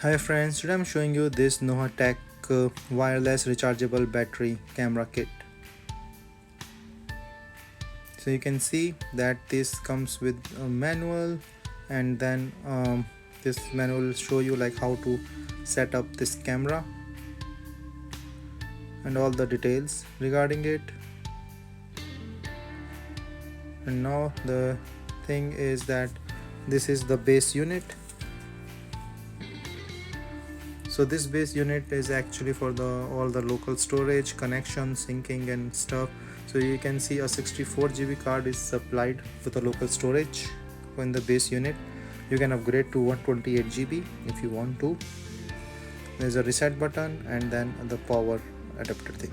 Hi friends, today I'm showing you this NoahTec wireless rechargeable battery camera kit. So you can see that this comes with a manual, and then this manual will show you like how to set up this camera and all the details regarding it. And now the thing is that this is the base unit. So this base unit is actually for all the local storage, connection, syncing and stuff. So you can see a 64 GB card is supplied with a local storage in the base unit. You can upgrade to 128 GB if you want to. There's a reset button and then the power adapter thing.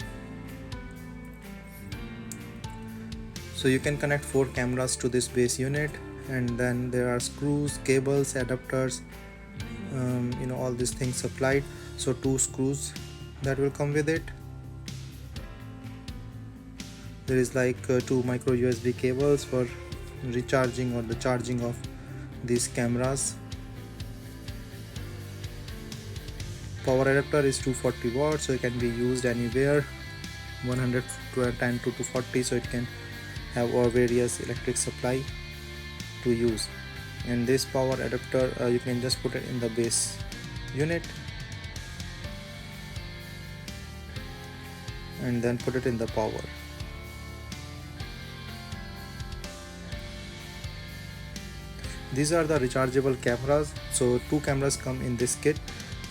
So you can connect 4 cameras to this base unit, and then there are screws, cables, adapters, all these things supplied. So 2 screws that will come with it. There is like 2 micro USB cables for recharging or the charging of these cameras. Power adapter is 240 watts, so it can be used anywhere, 110 to 240, so it can have our various electric supply to use. And this power adapter you can just put it in the base unit and then put it in the power. These are the rechargeable cameras. So 2 cameras come in this kit,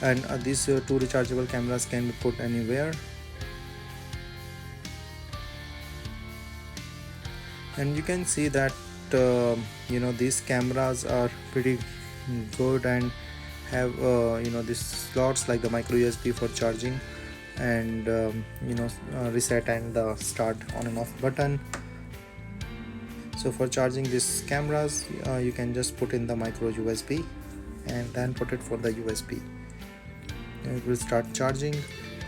and these 2 rechargeable cameras can be put anywhere. And you can see that these cameras are pretty good and have these slots like the micro USB for charging, and reset and the start on and off button. So for charging these cameras you can just put in the micro USB and then put it for the USB, and it will start charging.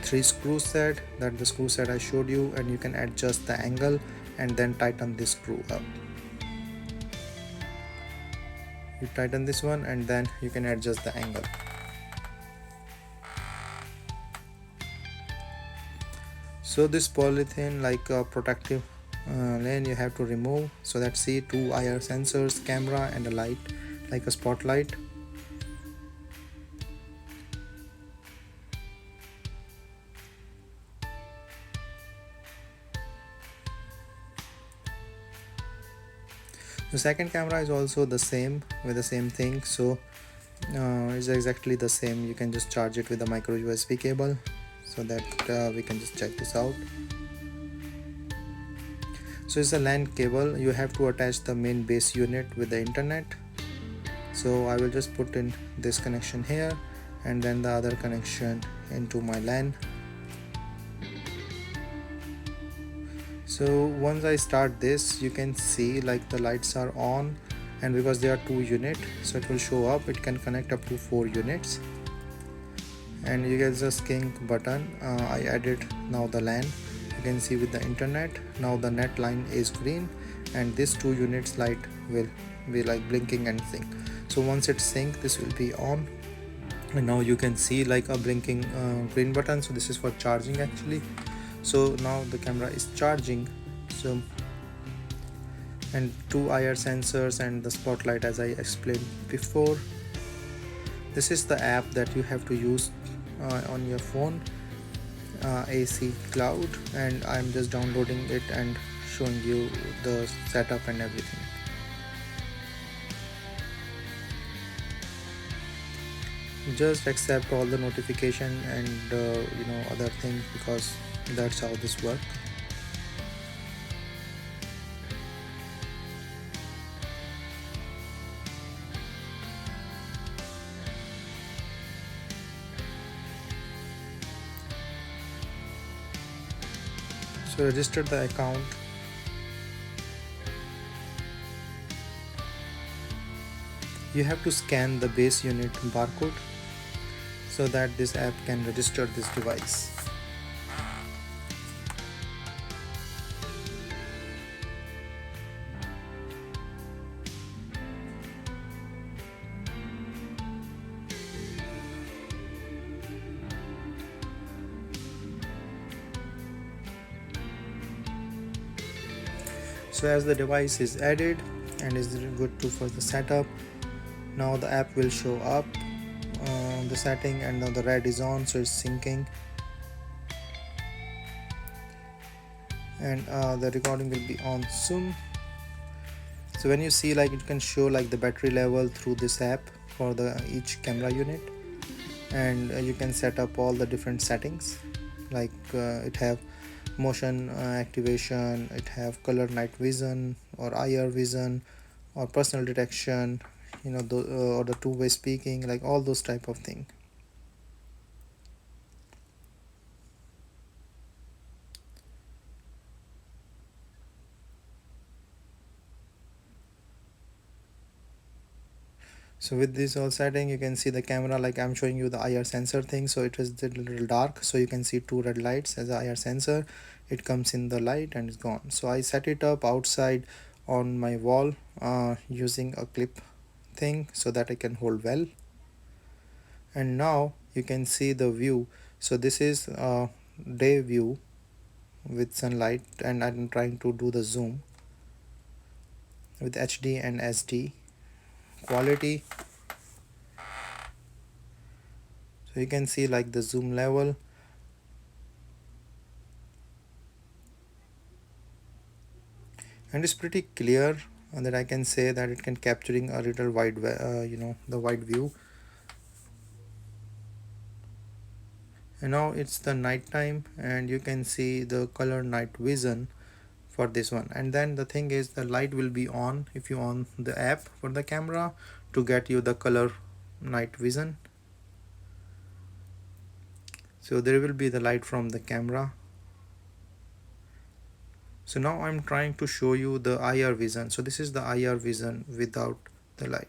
3 screw set, that the screw set I showed you, and you can adjust the angle and then tighten this screw up. You tighten this one and then you can adjust the angle. So this polythene like a protective lane you have to remove. So that's 2 IR sensors, camera and a light like a spotlight. The second camera is also the same with the same thing, so it's exactly the same. You can just charge it with a micro USB cable, so that we can just check this out. So it's a LAN cable. You have to attach the main base unit with the internet. So I will just put in this connection here and then the other connection into my LAN. So once I start this, you can see like the lights are on, and because there are 2 units, so it will show up. It can connect up to 4 units, and you get the sync button. I added now the LAN. You can see with the internet now the net line is green, and this 2 units light will be like blinking and sync. So once it's sync, this will be on, and now you can see like a blinking green button. So this is for charging actually. So now the camera is charging. So, and 2 IR sensors and the spotlight as I explained before. This is the app that you have to use on your phone, AC Cloud, and I'm just downloading it and showing you the setup and everything. Just accept all the notification and other things, because that's how this works. So register the account. You have to scan the base unit barcode so that this app can register this device. So as the device is added and is good to for the setup, now the app will show up the setting, and now the red is on, so it's syncing, and the recording will be on soon. So when you see, like, it can show like the battery level through this app for the each camera unit, and you can set up all the different settings, like it have motion activation, it have color night vision or IR vision or personal detection, or the two-way speaking, like all those type of thing. So with this all setting, you can see the camera, like I'm showing you the IR sensor thing, so it is a little dark, so you can see two red lights as a IR sensor. It comes in the light and it's gone. So I set it up outside on my wall using a clip thing so that I can hold well. And now you can see the view. So this is a day view with sunlight, and I'm trying to do the zoom with HD and SD quality. So you can see like the zoom level, and it's pretty clear, and that I can say that it can capturing a little wide the wide view. And now it's the night time, and you can see the color night vision for this one. And then the thing is, the light will be on if you on the app for the camera to get you the color night vision. So there will be the light from the camera. So now I'm trying to show you the IR vision. So this is the IR vision without the light.